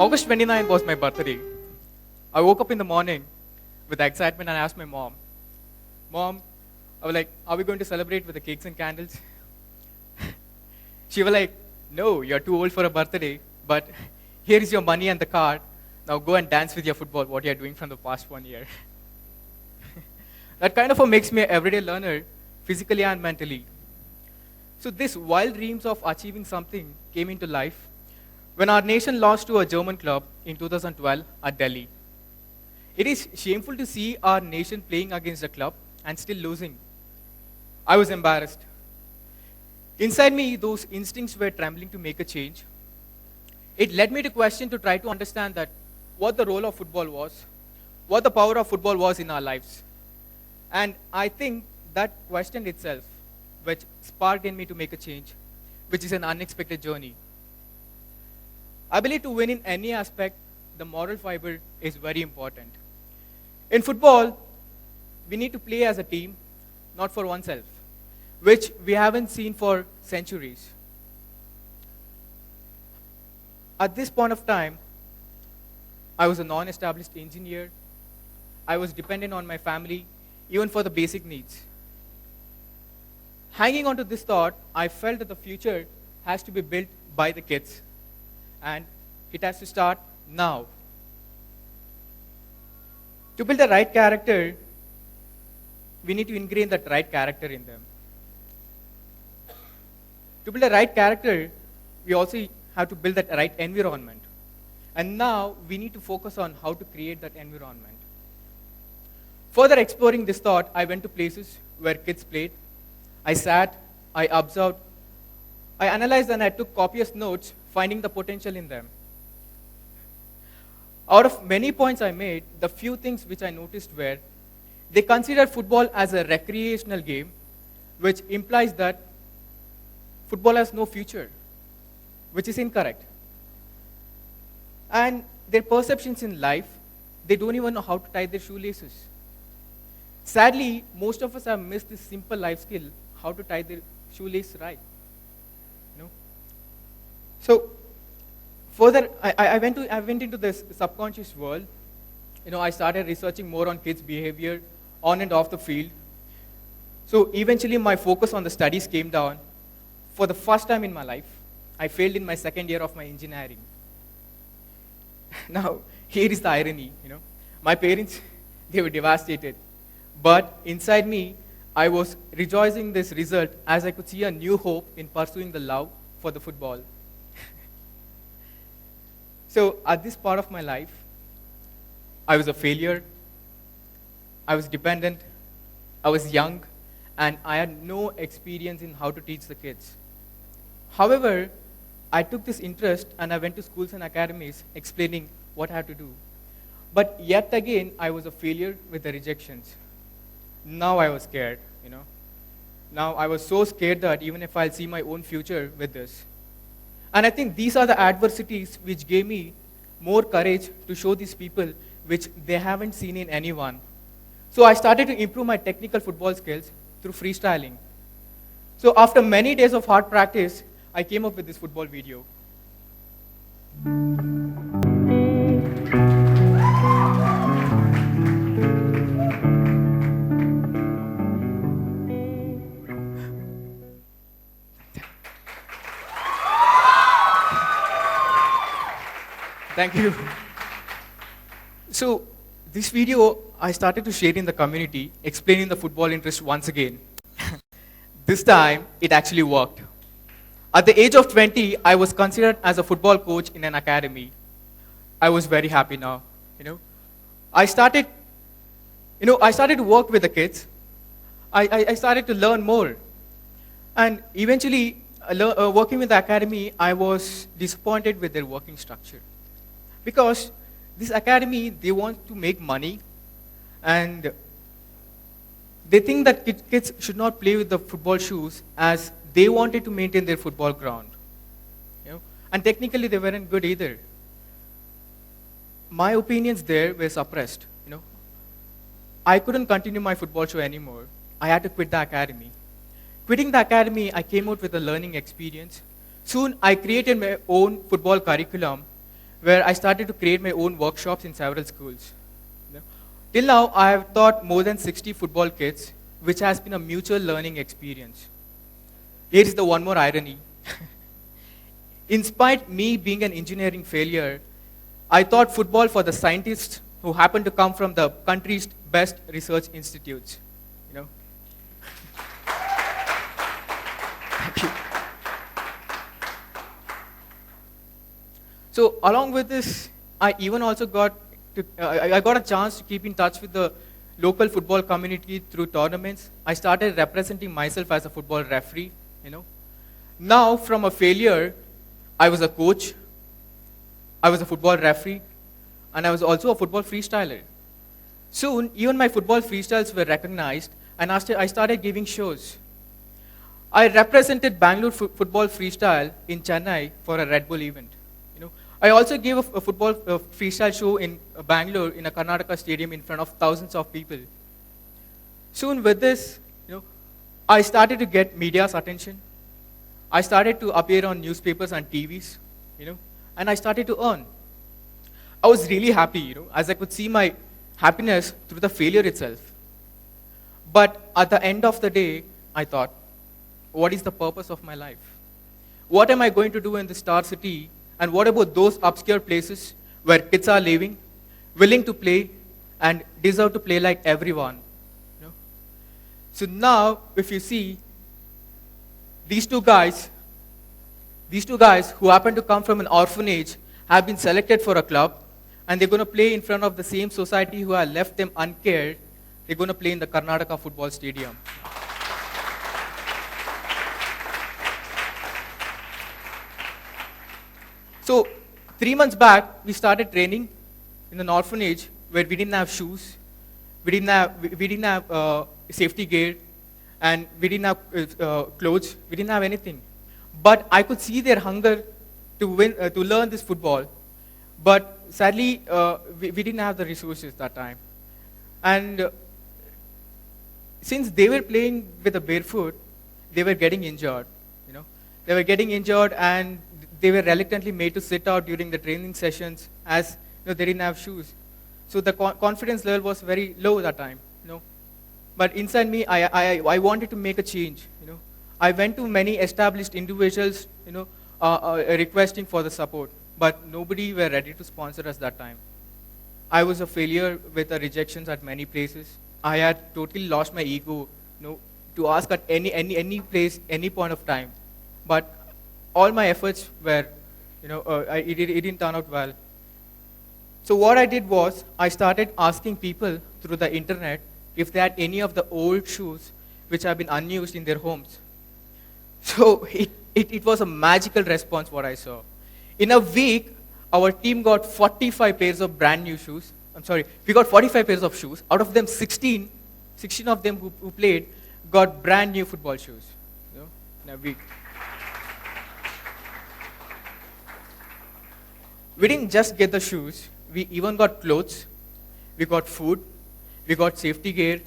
August 29th was my birthday. I woke up in the morning with excitement and I asked my mom, Mom, I was like, are we going to celebrate with the cakes and candles? She was like, no, you're too old for a birthday, but here is your money and the card. Now go and dance with your football, what you're doing from the past 1 year. That kind of makes me an everyday learner, physically and mentally. So these wild dreams of achieving something came into life when our nation lost to a German club in 2012 at Delhi. It is shameful to see our nation playing against a club and still losing. I was embarrassed. Inside me, those instincts were trembling to make a change. It led me to question to try to understand that what the role of football was, what the power of football was in our lives. And I think that question itself, which sparked in me to make a change, which is an unexpected journey. I believe to win in any aspect, the moral fiber is very important. In football, we need to play as a team, not for oneself, which we haven't seen for centuries. At this point of time, I was a non-established engineer. I was dependent on my family, even for the basic needs. Hanging on to this thought, I felt that the future has to be built by the kids, and it has to start now. To build the right character, we need to ingrain that right character in them. To build a right character, we also have to build that right environment. And now we need to focus on how to create that environment. Further exploring this thought, I went to places where kids played. I sat, I observed, I analyzed, and I took copious notes, finding the potential in them. Out of many points I made, the few things which I noticed were they considered football as a recreational game, which implies that football has no future, which is incorrect. And their perceptions in life, they don't even know how to tie their shoelaces. Sadly, most of us have missed this simple life skill, how to tie their shoelace right. So, further, I went into this subconscious world. I started researching more on kids' behavior on and off the field. So eventually my focus on the studies came down. For the first time in my life, I failed in my second year of my engineering. Now, here is the irony, My parents, they were devastated. But inside me, I was rejoicing this result as I could see a new hope in pursuing the love for the football. So at this part of my life, I was a failure, I was dependent, I was young, and I had no experience in how to teach the kids. However, I took this interest and I went to schools and academies explaining what I had to do. But yet again, I was a failure with the rejections. Now I was scared, Now I was so scared that even if I'll see my own future with this. And I think these are the adversities which gave me more courage to show these people which they haven't seen in anyone. So I started to improve my technical football skills through freestyling. So after many days of hard practice, I came up with this football video. Thank you. So this video, I started to share in the community, explaining the football interest once again. This time, it actually worked. At the age of 20, I was considered as a football coach in an academy. I was very happy now, I started to work with the kids. I started to learn more. And eventually, working with the academy, I was disappointed with their working structure. Because this academy, they want to make money, and they think that kids should not play with the football shoes as they wanted to maintain their football ground. And technically, they weren't good either. My opinions there were suppressed. I couldn't continue my football show anymore. I had to quit the academy. Quitting the academy, I came out with a learning experience. Soon, I created my own football curriculum, where I started to create my own workshops in several schools. You know. Till now, I have taught more than 60 football kids, which has been a mutual learning experience. Here is the one more irony. In spite me being an engineering failure, I taught football for the scientists who happen to come from the country's best research institutes. You know. Thank you. So along with this, I even also got I got a chance to keep in touch with the local football community through tournaments. I started representing myself as a football referee. You know. Now, from a failure, I was a coach, I was a football referee, and I was also a football freestyler. Soon, even my football freestyles were recognized, and I started giving shows. I represented Bangalore football freestyle in Chennai for a Red Bull event. You know, I also gave a football freestyle show in Bangalore in a Karnataka stadium in front of thousands of people. Soon, with this, you know, I started to get media's attention. I started to appear on newspapers and TVs, you know, and I started to earn. I was really happy, you know, as I could see my happiness through the failure itself. But at the end of the day, I thought, what is the purpose of my life? What am I going to do in the star city? And what about those obscure places where kids are living, willing to play, and deserve to play like everyone? You know? So now, if you see, these two guys who happen to come from an orphanage have been selected for a club, and they're going to play in front of the same society who have left them uncared. They're going to play in the Karnataka football stadium. So 3 months back, we started training in an orphanage where we didn't have shoes, we didn't have safety gear, and we didn't have clothes, we didn't have anything. But I could see their hunger to learn this football. But sadly, we didn't have the resources that time. And since they were playing with a barefoot, they were getting injured. You know, they were getting injured, and they were reluctantly made to sit out during the training sessions, as you know, they didn't have shoes. So the confidence level was very low that time. You know, but inside me, I wanted to make a change. You know, I went to many established individuals, you know, requesting for the support, but nobody were ready to sponsor us that time. I was a failure with the rejections at many places. I had totally lost my ego, you know, to ask at any place, any point of time. But all my efforts were, you know, it didn't turn out well. So what I did was, I started asking people through the internet if they had any of the old shoes which have been unused in their homes. So it was a magical response what I saw. In a week, our team got 45 pairs of brand new shoes. We got 45 pairs of shoes. Out of them, 16 of them who played got brand new football shoes, you know, in a week. We didn't just get the shoes, we even got clothes, we got food, we got safety gear,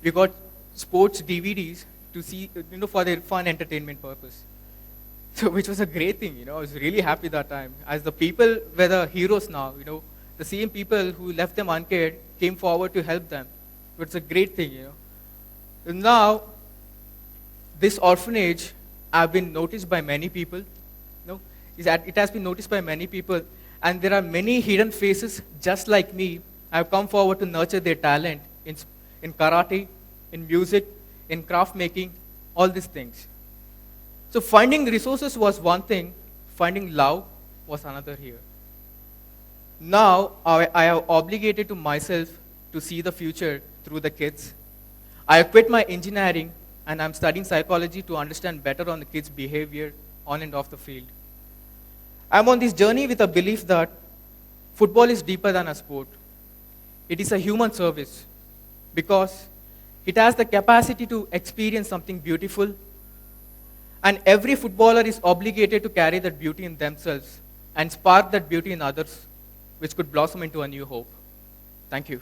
we got sports DVDs to see, you know, for their fun entertainment purpose. So, which was a great thing, you know, I was really happy that time. As the people were the heroes now, you know, the same people who left them uncared came forward to help them. It's a great thing, you know. And now, this orphanage have been noticed by many people, you know, it has been noticed by many people, and there are many hidden faces just like me. Have come forward to nurture their talent in karate, in music, in craft making, all these things. So finding resources was one thing, finding love was another here. Now I have obligated to myself to see the future through the kids. I quit my engineering and I'm studying psychology to understand better on the kids' behavior on and off the field. I'm on this journey with a belief that football is deeper than a sport. It is a human service because it has the capacity to experience something beautiful, and every footballer is obligated to carry that beauty in themselves and spark that beauty in others, which could blossom into a new hope. Thank you.